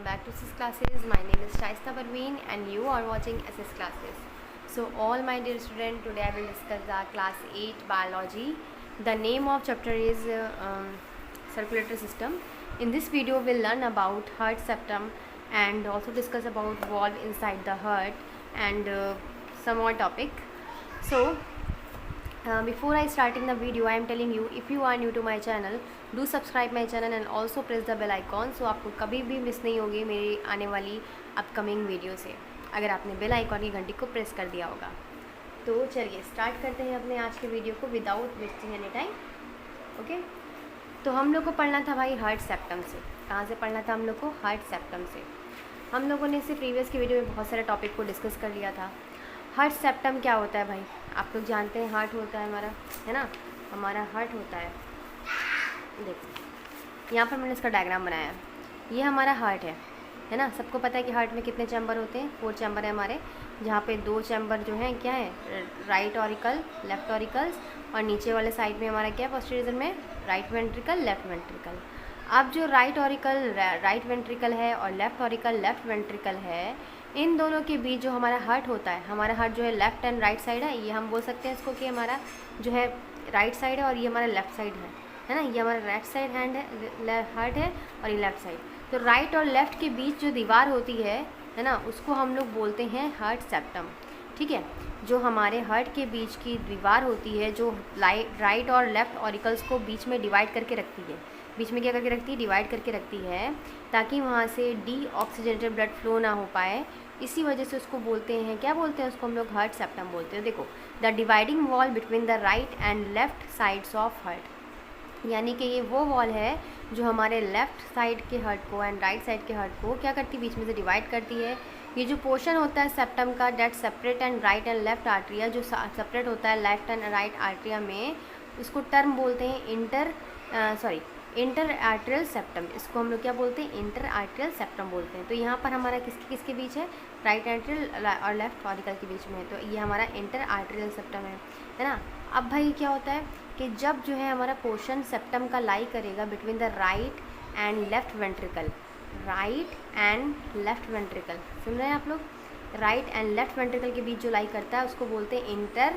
back to SS classes. My name is Shaista Parveen and you are watching SS classes. So all my dear students, today I will discuss the class 8 biology. The name of chapter is circulatory system. In this video we'll learn about heart septum and also discuss about valve inside the heart and some more topic. So before I starting the video, I am telling you, if you are new to my channel, do subscribe my channel and also press the bell icon, so आपको कभी भी miss नहीं होगी मेरी आने वाली upcoming video से, अगर आपने बेल आइकॉन की घंटी को प्रेस कर दिया होगा। तो चलिए स्टार्ट करते हैं अपने आज के वीडियो को without wasting any time. Okay, तो हम लोग को पढ़ना था भाई हार्ट सेप्टम से। कहाँ से पढ़ना था हम लोग को? हार्ट सेप्टम से। हम लोगों ने इससे प्रीवियस की वीडियो में बहुत सारे टॉपिक को डिस्कस कर लिया था। हार्ट सेप्टम क्या होता है भाई? आप लोग जानते हैं हार्ट होता है हमारा, है ना, हमारा हार्ट होता है। देखो यहाँ पर मैंने इसका डायग्राम बनाया है, ये हमारा हार्ट है ना। सबको पता है कि हार्ट में कितने चैम्बर होते हैं? 4 चैम्बर है हमारे, जहाँ पे 2 चैम्बर जो हैं क्या है, राइट ऑरिकल, लेफ्ट ऑरिकल्स, और नीचे वाले साइड में हमारा क्या है, पोस्टीरियर में राइट वेंट्रिकल, लेफ्ट वेंट्रिकल। अब जो राइट ऑरिकल राइट वेंट्रिकल है और लेफ्ट ऑरिकल लेफ्ट वेंट्रिकल है, इन दोनों के बीच जो हमारा हार्ट होता है, हमारा हार्ट जो है लेफ्ट एंड राइट साइड है, ये हम बोल सकते हैं इसको कि हमारा जो है राइट साइड है और ये हमारा लेफ्ट साइड है ना। ये हमारा राइट साइड हैंड है, हार्ट है, और ये लेफ्ट साइड। तो राइट और लेफ्ट के बीच जो दीवार होती है ना, उसको हम लोग बोलते हैं हार्ट सेप्टम। ठीक है, जो हमारे हार्ट के बीच की दीवार होती है, जो राइट और लेफ्ट ऑरिकल्स को बीच में डिवाइड करके रखती है, बीच में क्या करके रखती है, डिवाइड करके रखती है, ताकि वहाँ से डीऑक्सीजनेटेड ब्लड फ्लो ना हो पाए। इसी वजह से उसको बोलते हैं, क्या बोलते हैं उसको हम लोग? हार्ट सेप्टम बोलते हैं। देखो, the dividing wall between the right and left sides of heart, यानी कि ये वो वॉल है जो हमारे लेफ़्ट साइड के हार्ट को एंड राइट साइड के हार्ट को क्या करती है, बीच में से डिवाइड करती है। ये जो पोर्शन होता है सेप्टम का, that separate and right and left arteria, जो सेपरेट होता है लेफ्ट एंड राइट आर्टरिया में, उसको टर्म बोलते हैं इंटर आर्टरियल सेप्टम। इसको हम लोग क्या बोलते हैं? इंटर आर्टरियल सेप्टम बोलते हैं। तो यहाँ पर हमारा किसके किसके बीच है? राइट आर्टरियल और लेफ्ट ऑरिकल के बीच में है, तो ये हमारा इंटर आर्टरियल सेप्टम है ना। अब भाई क्या होता है कि जब जो है हमारा पोर्शन सेप्टम का लाई करेगा between the right and left ventricle, right and left ventricle, सुन रहे हैं आप लोग? राइट एंड लेफ्ट वेंट्रिकल के बीच जो लाई करता है उसको बोलते हैं इंटर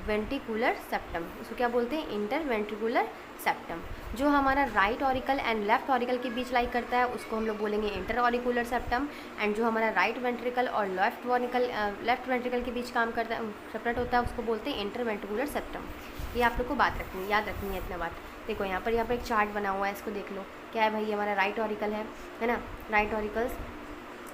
वेंट्रिकुलर सेप्टम। उसको क्या बोलते हैं? Interventricular septum. जो हमारा right auricle and left auricle के बीच लाई करता है उसको हम लोग बोलेंगे इंटर ऑरिकुलर सेप्टम। एंड जो हमारा राइट वेंट्रिकल और लेफ्ट वेंट्रिकल के बीच काम करता है, सेपरेट होता है, उसको बोलते हैं इंटर वेंट्रिकुलर सेप्टम। ये आप लोग को बात रखनी, याद रखनी है इतना बात। देखो यहाँ पर एक चार्ट बना हुआ है, इसको देख लो। क्या है भाई? ये हमारा राइट ऑरिकल है ना। Right auricles,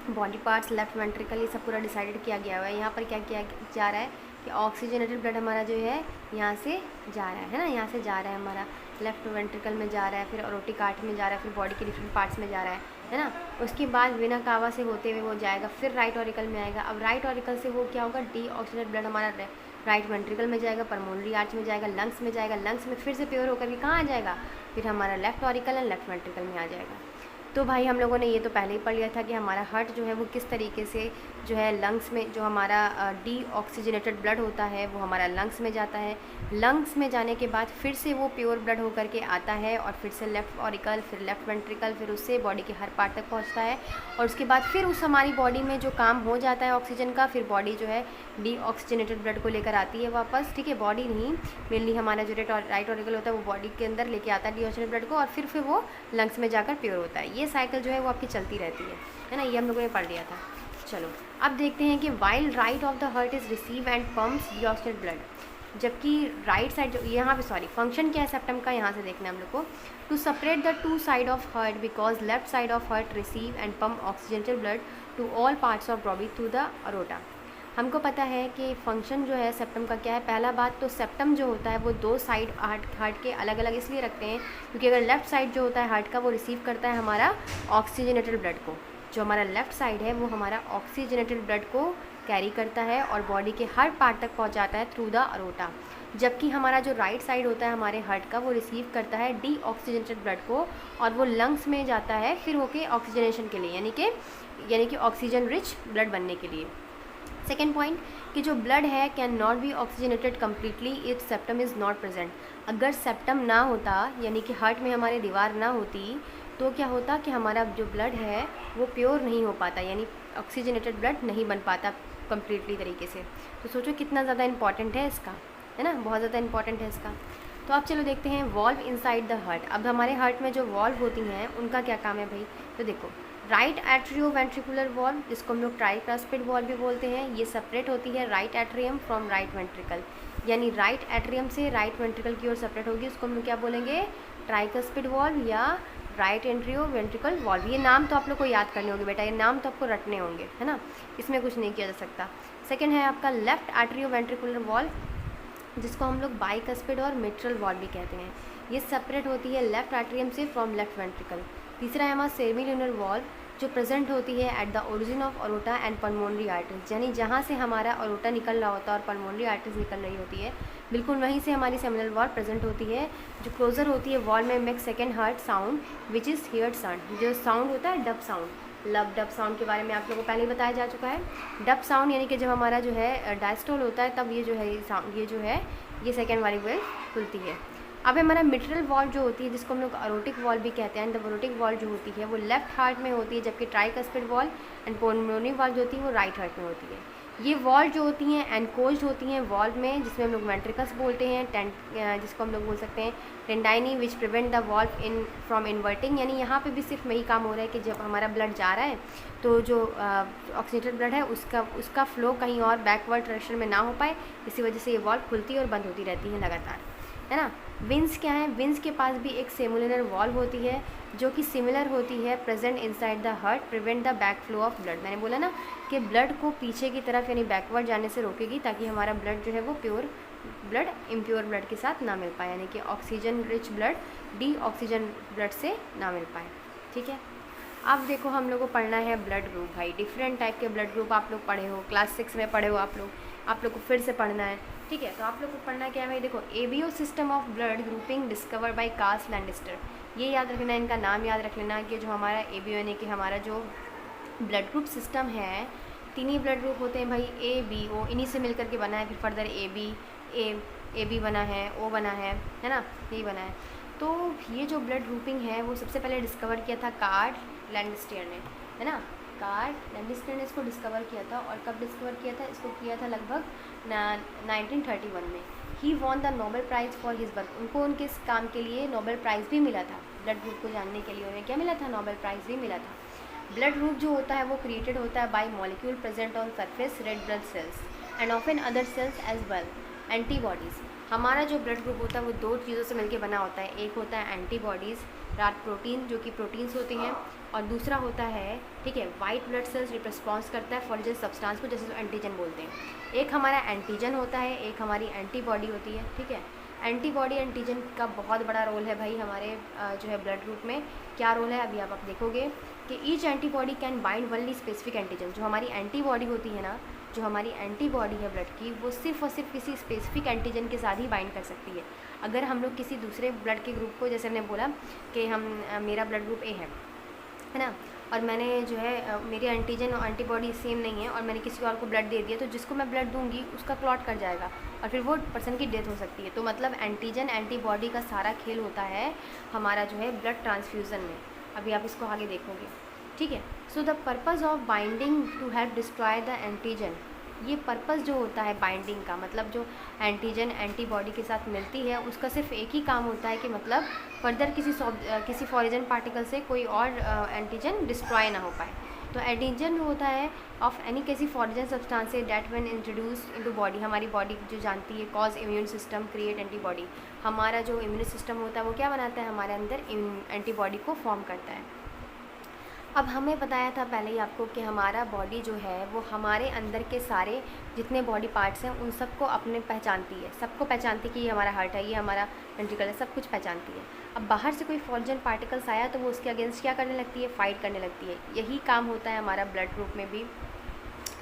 body parts, left ventricle, ये सब पूरा डिसाइडेड किया गया हुआ है। यहाँ पर क्या किया जा रहा है कि ऑक्सीजनेटेड ब्लड हमारा जो है यहाँ से जा रहा है ना, यहाँ से जा रहा है हमारा लेफ्ट वेंट्रिकल में जा रहा है, फिर ओरोटिक आर्टरी में जा रहा है, फिर बॉडी के डिफरेंट पार्ट्स में जा रहा है ना। उसके बाद वेना कावा से होते हुए वो जाएगा, फिर राइट ऑरिकल में आएगा। अब राइट ऑरिकल से वो क्या होगा? डीऑक्सीजनेटेड ब्लड हमारा राइट वेंट्रिकल में जाएगा, पल्मोनरी आर्च में जाएगा, लंग्स में जाएगा, लंग्स में फिर से प्योर होकर के कहाँ आ जाएगा? फिर हमारा left auricle and left ventricle में आ जाएगा। तो भाई हम लोगों ने ये तो पहले ही पढ़ लिया था कि हमारा हार्ट जो है वो किस तरीके से जो है लंग्स में, जो हमारा डीऑक्सीजनेटेड ब्लड होता है वो हमारा लंग्स में जाता है। लंग्स में जाने के बाद फिर से वो प्योर ब्लड होकर के आता है और फिर से लेफ्ट ऑरिकल, फिर लेफ्ट वेंट्रिकल, फिर उससे बॉडी के हर पार्ट तक पहुंचता है। और उसके बाद फिर उस हमारी बॉडी में जो काम हो जाता है ऑक्सीजन का, फिर बॉडी जो है डीऑक्सीजनेटेड ब्लड को लेकर आती है वापस। ठीक है, बॉडी नहीं, मेनली हमारा जो राइट ऑरिकल होता है वो बॉडी के अंदर लेके आता है डीऑक्सीजनेटेड ब्लड को, और फिर वो लंग्स में जाकर प्योर होता है। ये साइकिल जो है वो आपकी चलती रहती है ना। ये हम लोगों ने पढ़ लिया था। चलो अब देखते हैं कि while right of the heart is receive and pumps deoxygenated blood, जबकि राइट साइड जो यहाँ पे फंक्शन क्या है सेप्टम का, यहाँ से देखना है हम लोग को। To separate the two side of heart because left side of heart receive and pump oxygenated blood to all parts of body through the aorta. हमको पता है कि फंक्शन जो है सेप्टम का क्या है। पहला बात तो सेप्टम जो होता है वो 2 साइड हार्ट के अलग अलग इसलिए रखते हैं क्योंकि अगर लेफ्ट साइड जो होता है हार्ट का वो रिसीव करता है हमारा ऑक्सीजनेटेड ब्लड को, जो हमारा लेफ्ट साइड है वो हमारा ऑक्सीजनेटेड ब्लड को कैरी करता है और बॉडी के हर पार्ट तक पहुंचाता है थ्रू द अरोटा। जबकि हमारा जो राइट साइड होता है हमारे हार्ट का वो रिसीव करता है डीऑक्सीजनेटेड ब्लड को और वो लंग्स में जाता है फिर होके ऑक्सीजनेशन के लिए, यानी कि ऑक्सीजन रिच ब्लड बनने के लिए। सेकेंड पॉइंट कि जो ब्लड है can not be oxygenated completely if septum is not present. अगर सेप्टम ना होता, यानी कि हार्ट में हमारे दीवार ना होती, तो क्या होता कि हमारा जो ब्लड है वो प्योर नहीं हो पाता, यानी ऑक्सीजनेटेड ब्लड नहीं बन पाता कम्प्लीटली तरीके से। तो सोचो कितना ज़्यादा इंपॉर्टेंट है इसका, है ना, बहुत ज़्यादा इंपॉर्टेंट है इसका। तो आप चलो देखते हैं वॉल्व इनसाइड द हार्ट। अब हमारे हार्ट में जो वॉल्व होती हैं उनका क्या काम है भाई, तो देखो राइट एट्रियो वेंट्रिकुलर वॉल्व, जिसको हम लोग ट्राइकास्पिड वॉल्व भी बोलते हैं, ये सेपरेट होती है right atrium from right ventricle, यानी राइट एट्रियम से राइट वेंट्रिकल की ओर सेपरेट होगी, उसको हम लोग क्या बोलेंगे, ट्राइकास्पिड वॉल्व या राइट एट्रियो वेंट्रिकल वॉल्व। ये नाम तो आप लोग को याद करने होंगे बेटा, ये नाम तो आपको रटने होंगे, है ना, इसमें कुछ नहीं किया जा सकता। सेकेंड है आपका लेफ्ट एट्रियो वेंट्रिकुलर वॉल्व, जिसको हम लोग बाइकस्पिड और मिट्रल वॉल्व भी कहते हैं, ये सेपरेट होती है लेफ्ट एट्रियम से फ्रॉम लेफ्ट वेंट्रिकल। तीसरा है हमारा सेमील्यूनर वॉल्व, जो प्रेजेंट होती है at the origin of aorta and pulmonary arteries, यानी जहाँ से हमारा अरोटा निकल रहा होता है और पल्मोनरी आर्टरीज निकल रही होती है, बिल्कुल वहीं से हमारी सेमिनल वॉल्व प्रेजेंट होती है, जो क्लोजर होती है वॉल्व में make second heart sound which is heard sound. जो साउंड होता है डब साउंड, डब साउंड के बारे में आप लोगों को पहले ही बताया जा चुका है। डब साउंड यानी कि जब हमारा जो है डायस्टोल होता है तब ये जो है साउंड, ये जो है ये सेकेंड वाली वेल खुलती है। अब हमारा मिट्रल वॉल्व जो होती है, जिसको हम लोग अरोटिक वॉल्व भी कहते हैं, एंड अरोटिक वॉल्व जो होती है वो लेफ्ट हार्ट में होती है, जबकि tricuspid valve and pulmonary valve जो होती है वो राइट हार्ट में होती है। ये वॉल्व जो होती हैं एनकोज्ड होती हैं वॉल्व में, जिसमें हम लोग वेंट्रिकल्स बोलते हैं, जिसको हम लोग बोल सकते हैं tendineae, which prevent the valve in from inverting, यानी यहाँ पे भी सिर्फ वही काम हो रहा है कि जब हमारा ब्लड जा रहा है तो जो ऑक्सीजनेटेड ब्लड है उसका फ्लो कहीं और बैकवर्ड डायरेक्शन में ना हो पाए, इसी वजह से ये वॉल्व खुलती और बंद होती रहती है लगातार, है ना। विंस क्या है, विंस के पास भी एक सेमुलर वॉल्व होती है जो कि सिमिलर होती है present inside the heart, prevent the back flow of blood. मैंने बोला ना कि ब्लड को पीछे की तरफ यानी बैकवर्ड जाने से रोकेगी, ताकि हमारा ब्लड जो है वो प्योर ब्लड इम्प्योर ब्लड के साथ ना मिल पाए, यानी कि oxygen rich blood D oxygen blood से ना मिल पाए, ठीक है। अब देखो हम लोग को पढ़ना है ब्लड ग्रुप भाई, डिफरेंट टाइप के ब्लड ग्रुप आप लोग पढ़े हो, क्लास 6 में पढ़े हो आप लोग को फिर से पढ़ना है, ठीक है। तो आप लोग को पढ़ना क्या है भाई, देखो ABO system of blood grouping discover by Karl Landsteiner, ये याद रखना, इनका नाम याद रख लेना कि जो हमारा एबीओ यानी कि हमारा जो ब्लड ग्रुप सिस्टम है, 3 ही ब्लड ग्रुप होते हैं भाई, ए बी ओ, इन्हीं से मिलकर के बना है, फिर फर्दर ए बी बना है, ओ बना है ना, यही बना है। तो ये जो ब्लड ग्रुपिंग है वो सबसे पहले डिस्कवर किया था कार्ल लैंडस्टर ने, है ना, कार्ल लैंडस्टर ने इसको डिस्कवर किया था। और कब डिस्कवर किया था, इसको किया था लगभग 1931 में। He won the Nobel prize for his work, उनको उनके इस काम के लिए नोबेल प्राइज़ भी मिला था, ब्लड ग्रुप को जानने के लिए उन्हें क्या मिला था, नोबेल प्राइज़ भी मिला था। ब्लड ग्रुप जो होता है वो क्रिएटेड होता है by molecule present on surface red blood cells and often other cells as well, antibodies. हमारा जो ब्लड ग्रुप होता है वो 2 चीज़ों से मिलकर बना होता है, एक होता है एंटीबॉडीज़ प्रोटीन जो कि प्रोटीन्स होती हैं, और दूसरा होता है, ठीक है, वाइट ब्लड सेल्स रिस्पॉन्स करता है फॉर जिस सब्सटेंस को, जैसे एंटीजन बोलते हैं। एक हमारा एंटीजन होता है, एक हमारी एंटीबॉडी होती है, ठीक है। एंटीबॉडी एंटीजन का बहुत बड़ा रोल है भाई हमारे जो है ब्लड ग्रुप में। क्या रोल है अभी आप देखोगे कि each antibody can bind only specific antigen. जो हमारी एंटीबॉडी होती है ना, जो हमारी एंटीबॉडी है ब्लड की, वो सिर्फ और सिर्फ किसी स्पेसिफिक एंटीजन के साथ ही बाइंड कर सकती है। अगर हम लोग किसी दूसरे ब्लड के ग्रुप को, जैसे हमने बोला कि मेरा ब्लड ग्रुप ए है ना, और मैंने जो है मेरी एंटीजन और एंटीबॉडी सेम नहीं है और मैंने किसी और को ब्लड दे दिया, तो जिसको मैं ब्लड दूंगी उसका क्लॉट कर जाएगा और फिर वो पर्सन की डेथ हो सकती है। तो मतलब एंटीजन एंटीबॉडी का सारा खेल होता है हमारा जो है ब्लड ट्रांसफ्यूज़न में। अभी आप इसको आगे देखोगे, ठीक है। So the purpose of binding to help destroy the antigen, ये पर्पज़ जो होता है बाइंडिंग का, मतलब जो एंटीजन एंटीबॉडी के साथ मिलती है उसका सिर्फ एक ही काम होता है कि मतलब फर्दर किसी फॉरेन पार्टिकल से कोई और एंटीजन डिस्ट्रॉय ना हो पाए। तो एंटीजन होता है ऑफ एनी किसी foreign substance date when introduce into body, हमारी बॉडी जो जानती है cause immune system create antibody. हमारा जो इम्यून सिस्टम होता है वो क्या बनाता है, हमारे अंदर एंटीबॉडी को फॉर्म करता है। अब हमें बताया था पहले ही आपको कि हमारा बॉडी जो है वो हमारे अंदर के सारे जितने बॉडी पार्ट्स हैं उन सबको अपने पहचानती है, सबको पहचानती है कि ये हमारा हार्ट है, ये हमारा वेंट्रिकल है, सब कुछ पहचानती है। अब बाहर से कोई फॉरेन पार्टिकल्स आया तो वो उसके अगेंस्ट क्या करने लगती है, फाइट करने लगती है। यही काम होता है हमारा ब्लड ग्रुप में भी,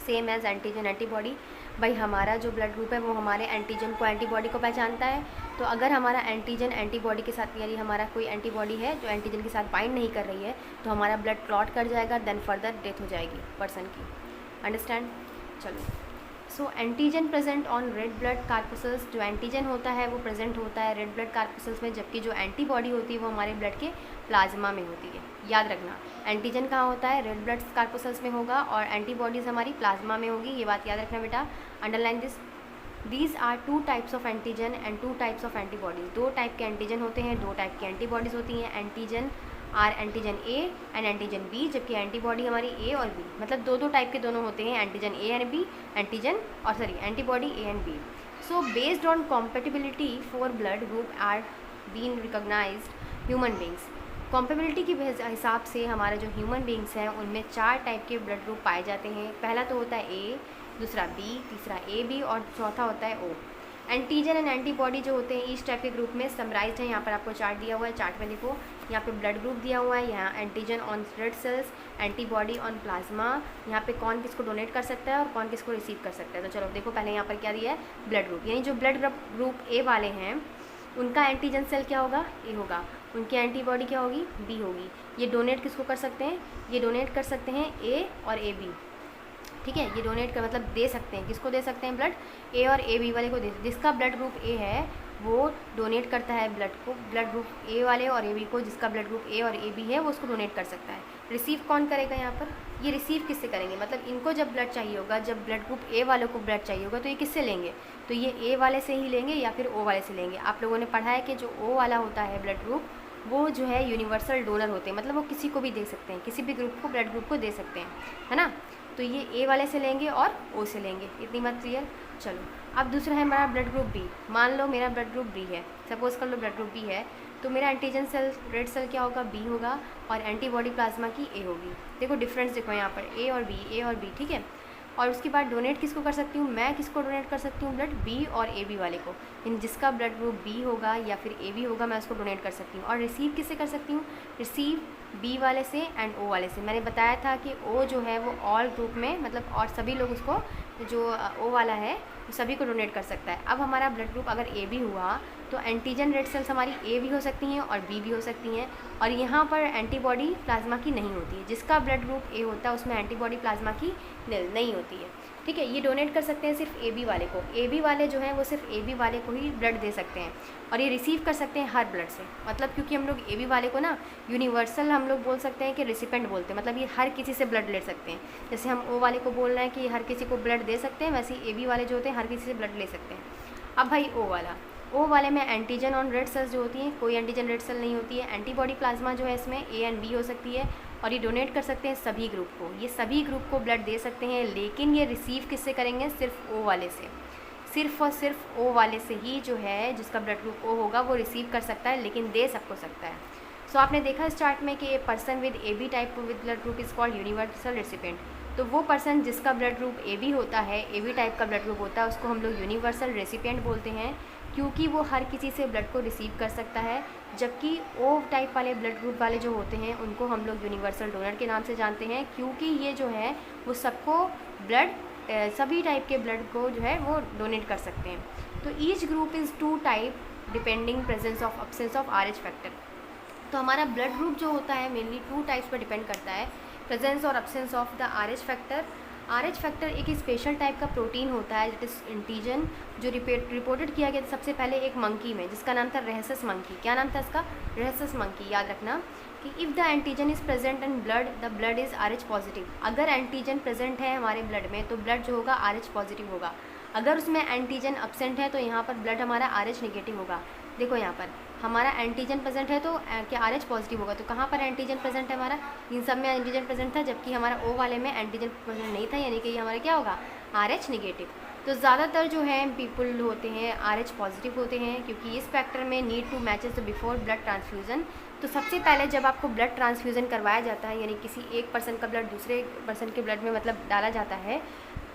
सेम एज एंटीजन एंटीबॉडी। भाई हमारा जो ब्लड ग्रुप है वो हमारे एंटीजन को एंटीबॉडी को पहचानता है। तो अगर हमारा एंटीजन एंटीबॉडी के साथ, यानी हमारा कोई एंटीबॉडी है जो एंटीजन के साथ बाइंड नहीं कर रही है, तो हमारा ब्लड क्लॉट कर जाएगा, देन फर्दर डेथ हो जाएगी पर्सन की। अंडरस्टैंड? चलो so antigen present on red blood corpuscles, जो एंटीजन होता है वो प्रेजेंट होता है रेड ब्लड कार्पसल्स में, जबकि जो एंटीबॉडी होती है वो हमारे ब्लड के प्लाज्मा में होती है। याद रखना, एंटीजन कहाँ होता है, रेड ब्लड कार्पसल्स में होगा, और एंटीबॉडीज़ हमारी प्लाज्मा में होगी। ये बात याद रखना बेटा, underline this. These are 2 types of antigen and 2 types of antibodies. 2 type के एंटीजन होते हैं, 2 टाइप की एंटीबॉडीज़ होती हैं। Antigen are antigen A and antigen B, जबकि एंटीबॉडी हमारी ए और बी, मतलब 2 टाइप के दोनों होते हैं, antigen A and B, antibody A and B. So based on compatibility 4 blood group are been recognised human beings. Compatibility के हिसाब से हमारे जो ह्यूमन बींग्स हैं उनमें 4 टाइप के ब्लड ग्रुप पाए जाते हैं। पहला तो होता है ए, दूसरा बी, तीसरा ए बी, और चौथा होता है ओ। एंटीजन एंड एंटीबॉडी जो होते हैं इस टाइप के ग्रुप में समराइज्ड है। यहाँ पर आपको चार्ट दिया हुआ है, चार्ट में देखो, यहाँ पे ब्लड ग्रुप दिया हुआ है, यहाँ antigen on red cells, antibody on plasma, यहाँ पे कौन किसको डोनेट कर सकता है और कौन किसको रिसीव कर सकता है। तो चलो देखो, पहले यहाँ पर क्या दिया है, ब्लड ग्रुप, यानी जो ब्लड ग्रुप ए वाले हैं उनका एंटीजन सेल क्या होगा, ए होगा, उनकी एंटीबॉडी क्या होगी, बी होगी। ये डोनेट किसको कर सकते हैं, ये डोनेट कर सकते हैं ए और ए बी, ठीक है। ये डोनेट का मतलब दे सकते हैं, किसको दे सकते हैं, ब्लड ए और ए बी वाले को दे, जिसका ब्लड ग्रुप ए है वो डोनेट करता है ब्लड को, ब्लड ग्रुप ए वाले और ए बी को, जिसका ब्लड ग्रुप ए और ए बी है वो उसको डोनेट कर सकता है। रिसीव कौन करेगा यहाँ पर, ये रिसीव किससे करेंगे, मतलब इनको जब ब्लड चाहिए होगा, जब ब्लड ग्रुप ए वालों को ब्लड चाहिए होगा तो ये किससे लेंगे, तो ये ए वाले से ही लेंगे या फिर ओ वाले से लेंगे। आप लोगों ने पढ़ा है कि जो ओ वाला होता है ब्लड ग्रुप वो जो है यूनिवर्सल डोनर होते हैं, मतलब वो किसी को भी दे सकते हैं, किसी भी ग्रुप को, ब्लड ग्रुप को दे सकते हैं, है ना। तो ये ए वाले से लेंगे और ओ से लेंगे, इतनी बात क्लियर। चलो अब दूसरा है हमारा ब्लड ग्रुप बी। मान लो मेरा ब्लड ग्रुप बी है, सपोज कर लो ब्लड ग्रुप बी है, तो मेरा एंटीजन सेल रेड सेल क्या होगा, बी होगा, और एंटीबॉडी प्लाज्मा की ए होगी। देखो डिफरेंस देखो यहाँ पर, ए और बी, ठीक है। और उसके बाद डोनेट किसको कर सकती हूँ, मैं किसको डोनेट कर सकती हूँ, ब्लड बी और ए बी वाले को, यानी जिसका ब्लड ग्रुप बी होगा या फिर ए बी होगा मैं उसको डोनेट कर सकती हूँ। और रिसीव किससे कर सकती हूँ, रिसीव बी वाले से एंड ओ वाले से। मैंने बताया था कि ओ जो है वो ऑल ग्रुप में, मतलब और सभी लोग उसको, जो ओ वाला है वो सभी को डोनेट कर सकता है। अब हमारा ब्लड ग्रुप अगर ए बी हुआ तो एंटीजन रेड सेल्स हमारी ए भी हो सकती हैं और बी भी हो सकती हैं, और यहाँ पर एंटीबॉडी प्लाज्मा की नहीं होती है। जिसका ब्लड ग्रुप ए होता है उसमें एंटीबॉडी प्लाज्मा की नहीं होती है, ठीक है। ये डोनेट कर सकते हैं सिर्फ ए बी वाले को, ए बी वाले जो हैं वो सिर्फ ए बी वाले को ही ब्लड दे सकते हैं, और ये रिसीव कर सकते हैं हर ब्लड से, मतलब क्योंकि हम लोग ए बी वाले को ना यूनिवर्सल हम लोग बोल सकते हैं कि रिसिपेंट बोलते हैं, मतलब ये हर किसी से ब्लड ले सकते हैं। जैसे हम ओ वाले को बोल रहे हैं कि हर किसी को ब्लड दे सकते हैं, वैसे ही ए बी वाले जो होते हैं हर किसी से ब्लड ले सकते हैं। अब भाई ओ वाले में एंटीजन ऑन रेड सेल्स जो होती हैं, कोई एंटीजन रेड सेल नहीं होती है। एंटीबॉडी प्लाज्मा जो है इसमें ए एंड बी हो सकती है, और ये डोनेट कर सकते हैं सभी ग्रुप को, ये सभी ग्रुप को ब्लड दे सकते हैं, लेकिन ये रिसीव किससे करेंगे, सिर्फ ओ वाले से, सिर्फ और सिर्फ ओ वाले से ही जो है, जिसका ब्लड ग्रुप ओ होगा वो रिसीव कर सकता है, लेकिन दे सबको सकता है। सो आपने देखा इस चार्ट में कि a person with A B type with blood group is called universal recipient. तो वो पर्सन जिसका ब्लड ग्रुप ए बी होता है, ए बी टाइप का ब्लड ग्रुप होता है, उसको हम लोग यूनिवर्सल रेसिपिएंट बोलते हैं, क्योंकि वो हर किसी से ब्लड को रिसीव कर सकता है। जबकि ओ टाइप वाले ब्लड ग्रुप वाले जो होते हैं उनको हम लोग यूनिवर्सल डोनर के नाम से जानते हैं, क्योंकि ये जो है वो सबको ब्लड, सभी टाइप के ब्लड को जो है वो डोनेट कर सकते हैं। तो each group is 2 type depending presence of absence of R H factor. तो हमारा ब्लड ग्रुप जो होता है मेनली 2 टाइप्स पर डिपेंड करता है, प्रेजेंस और absence of the R H factor. R H factor एक स्पेशल टाइप का प्रोटीन होता है, दैट इज एंटीजन, जो रिपोर्टेड किया गया सबसे पहले एक मंकी में, जिसका नाम था रेहेसस मंकी। क्या नाम था इसका, रेहेसस मंकी। याद रखना कि if the antigen is present in blood the blood is R H positive. अगर एंटीजन प्रेजेंट है हमारे ब्लड में तो ब्लड जो होगा आर एच पॉजिटिव होगा। अगर उसमें एंटीजन अब्सेंट है तो यहाँ पर ब्लड हमारा आर एच निगेटिव होगा। देखो यहाँ पर हमारा एंटीजन प्रेजेंट है तो क्या आर एच पॉजिटिव होगा। तो कहाँ पर एंटीजन प्रेजेंट है हमारा, इन सब में एंटीजन प्रेजेंट था, जबकि हमारा ओ वाले में एंटीजन प्रेजेंट नहीं था, यानी कि ये हमारा क्या होगा, आर एच निगेटिव। तो ज़्यादातर जो है पीपल होते हैं आर एच पॉजिटिव होते हैं, क्योंकि इस फैक्टर में need two matches before blood transfusion. तो सबसे पहले जब आपको ब्लड ट्रांसफ्यूज़न करवाया जाता है, यानी किसी एक पर्सन का ब्लड दूसरे पर्सन के ब्लड में मतलब डाला जाता है,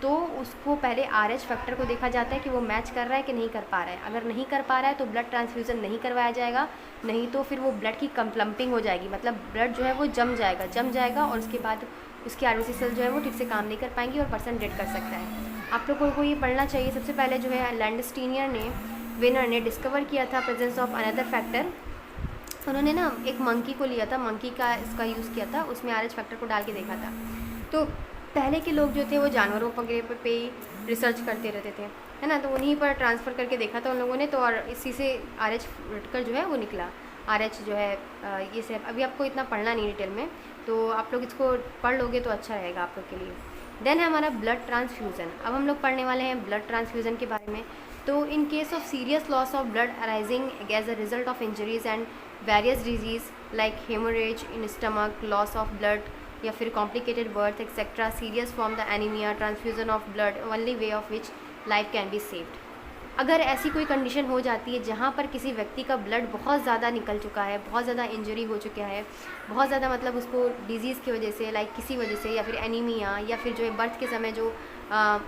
तो उसको पहले आर एच फैक्टर को देखा जाता है कि वो मैच कर रहा है कि नहीं कर पा रहा है। अगर नहीं कर पा रहा है तो ब्लड ट्रांसफ्यूज़न नहीं करवाया जाएगा, नहीं तो फिर वो ब्लड की क्लम्पिंग हो जाएगी, मतलब ब्लड जो है वो जम जाएगा और उसके बाद उसकी आरबीसी सेल जो है वो ठीक से काम नहीं कर पाएंगी और पर्सन डेड कर सकता है। आप लोगों को ये पढ़ना चाहिए। सबसे पहले जो है लैंडस्टीनियर ने, विनर ने डिस्कवर किया था प्रेजेंस ऑफ अनदर फैक्टर। उन्होंने ना एक मंकी को लिया था, मंकी का इसका यूज़ किया था, उसमें आर एच फैक्टर को डाल के देखा था। तो पहले के लोग जो थे वो जानवरों वगैरह पे ही रिसर्च करते रहते थे, है ना, तो उन्हीं पर ट्रांसफ़र करके देखा था उन लोगों ने, तो और इसी से RH फटकर जो है वो निकला। RH जो है ये सब अभी आपको इतना पढ़ना नहीं डिटेल में, तो आप लोग इसको पढ़ लोगे तो अच्छा रहेगा आप लोग के लिए। देन है हमारा ब्लड ट्रांसफ्यूज़न। अब हम लोग पढ़ने वाले हैं ब्लड ट्रांसफ्यूज़न के बारे में। तो in case of serious loss of blood arising as a result of injuries and various diseases like haemorrhage in stomach, loss of blood या फिर complicated birth etcetera, serious form the anaemia, transfusion of blood only way of which life can be saved. अगर ऐसी कोई condition हो जाती है जहाँ पर किसी व्यक्ति का ब्लड बहुत ज़्यादा निकल चुका है, बहुत ज़्यादा इंजरी हो चुका है, बहुत ज़्यादा मतलब उसको डिजीज़ की वजह से, लाइक किसी वजह से, या फिर एनीमिया, या फिर जो है बर्थ के समय जो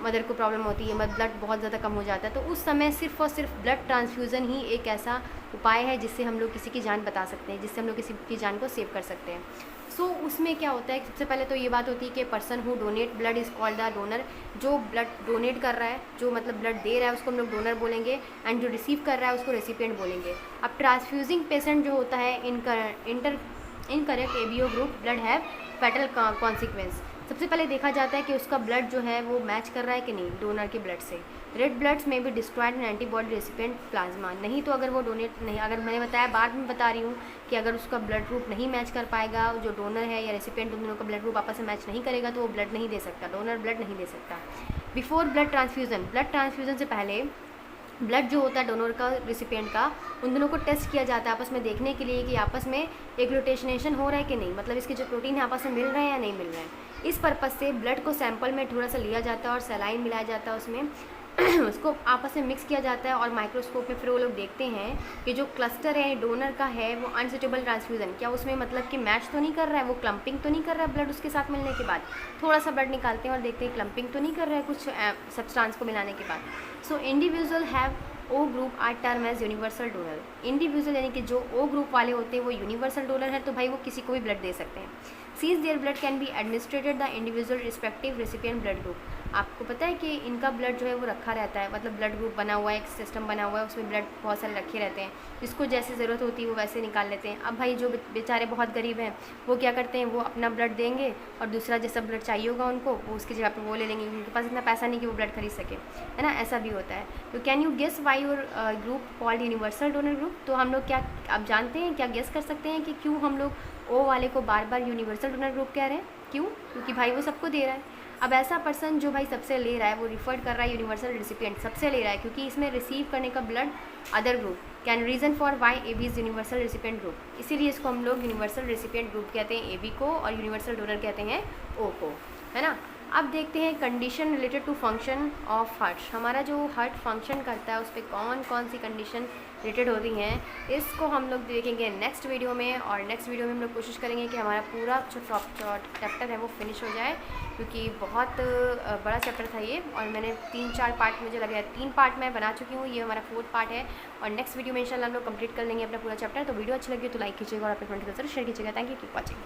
मदर को प्रॉब्लम होती है, मतलब ब्लड बहुत ज़्यादा कम हो जाता है, तो उस समय सिर्फ़ और सिर्फ ब्लड ट्रांसफ्यूज़न ही एक ऐसा उपाय है जिससे हम लोग किसी की जान बचा सकते हैं, जिससे हम लोग किसी की जान को सेव कर सकते हैं। सो उसमें क्या होता है, सबसे पहले तो ये बात होती है कि person who donate blood is called the donor. जो ब्लड डोनेट कर रहा है, जो मतलब ब्लड दे रहा है, उसको हम लोग डोनर बोलेंगे, एंड जो रिसीव कर रहा है उसको रेसिपिएंट बोलेंगे। अब ट्रांसफ्यूजिंग पेशेंट जो होता है incorrect ABO group blood have fatal consequence. सबसे पहले देखा जाता है कि उसका ब्लड जो है वो मैच कर रहा है कि नहीं डोनर के ब्लड से। रेड ब्लड्स में भी destroyed in antibody recipient plasma. नहीं तो अगर वो डोनेट नहीं, अगर मैंने बताया, बाद में बता रही हूँ कि अगर उसका ब्लड ग्रुप नहीं मैच कर पाएगा, जो डोनर है या रेसिपिएंट, उन दोनों का ब्लड ग्रुप आपस में मैच नहीं करेगा, तो वो ब्लड नहीं दे सकता, डोनर ब्लड नहीं दे सकता। बिफोर ब्लड ट्रांसफ्यूज़न से पहले ब्लड जो होता है डोनर का, रेसिपिएंट का, उन दोनों को टेस्ट किया जाता है आपस में देखने के लिए कि आपस में एग्लूटेशनेशन हो रहा है कि नहीं, मतलब इसके जो प्रोटीन है आपस में मिल रहे हैं या नहीं मिल रहे हैं। इस पर्पज़ से ब्लड को सैंपल में थोड़ा सा लिया जाता है और सलाइन मिलाया जाता है उसमें उसको आपस में मिक्स किया जाता है, और माइक्रोस्कोप में फिर वो लोग देखते हैं कि जो क्लस्टर है डोनर का है वो अनसुटेबल ट्रांसफ्यूज़न, क्या उसमें मतलब कि मैच तो नहीं कर रहा है, वो क्लम्पिंग तो नहीं कर रहा है ब्लड उसके साथ मिलने के बाद। थोड़ा सा ब्लड निकालते हैं और देखते हैं क्लम्पिंग तो नहीं कर रहा है कुछ सब्सटेंस को मिलाने के बाद। So individual have O group are term as universal donor. Individual यानी कि जो ओ ग्रुप वाले होते हैं वो यूनिवर्सल डोनर है, तो भाई वो किसी को भी ब्लड दे सकते हैं। Sees their blood can be administrated the individual respective recipient blood group. आपको पता है कि इनका ब्लड जो है वो रखा रहता है, मतलब ब्लड ग्रुप बना हुआ है, एक सिस्टम बना हुआ है, उसमें ब्लड बहुत सारे रखे रहते हैं, जिसको जैसे ज़रूरत होती है वो वैसे निकाल लेते हैं। अब भाई जो बेचारे बहुत गरीब हैं वो क्या करते हैं, वो अपना ब्लड देंगे और दूसरा जैसा ब्लड चाहिए होगा उनको वो उसकी जगह पे वो ले लेंगे, उनके पास इतना पैसा नहीं कि वो ब्लड खरीद सके, है ना, ऐसा भी होता है। तो can you guess why your group called universal donor group. तो हम लोग क्या आप जानते हैं, क्या गेस कर सकते हैं कि क्यों हम लोग ओ वाले को बार बार यूनिवर्सल डोनर ग्रुप कह रहे हैं? क्यों? क्योंकि भाई वो सबको दे रहा है। अब ऐसा पर्सन जो भाई सबसे ले रहा है वो रिफर्ड कर रहा है यूनिवर्सल रेसिपिएंट, सबसे ले रहा है, क्योंकि इसमें रिसीव करने का blood other group can reason for why A B is universal recipient group. इसीलिए इसको हम लोग यूनिवर्सल रेसिपिएंट ग्रुप कहते हैं ए बी को, और यूनिवर्सल डोनर कहते हैं ओ को, है ना। अब देखते हैं condition related to function of heart. हमारा जो हार्ट फंक्शन करता है उस पर कौन कौन सी कंडीशन रिलेटेड होती हैं, इसको हम लोग देखेंगे नेक्स्ट वीडियो में। और नेक्स्ट वीडियो में हम लोग कोशिश करेंगे कि हमारा पूरा जो चैप्टर है वो फिनिश हो जाए, क्योंकि बहुत बड़ा चैप्टर था ये, और मैंने 3-4 पार्ट मुझे लग रहा है, 3 पार्ट मैं बना चुकी हूँ, ये हमारा 4th पार्ट है। और नेक्स्ट वीडियो में इंशाल्लाह हम लोग कंप्लीट कर लेंगे अपना पूरा चैप्टर। तो वीडियो अच्छी लगी तो लाइक कीजिएगा और अपने फ्रेंड्स के साथ शेयर कीजिएगा। Thank you, keep watching.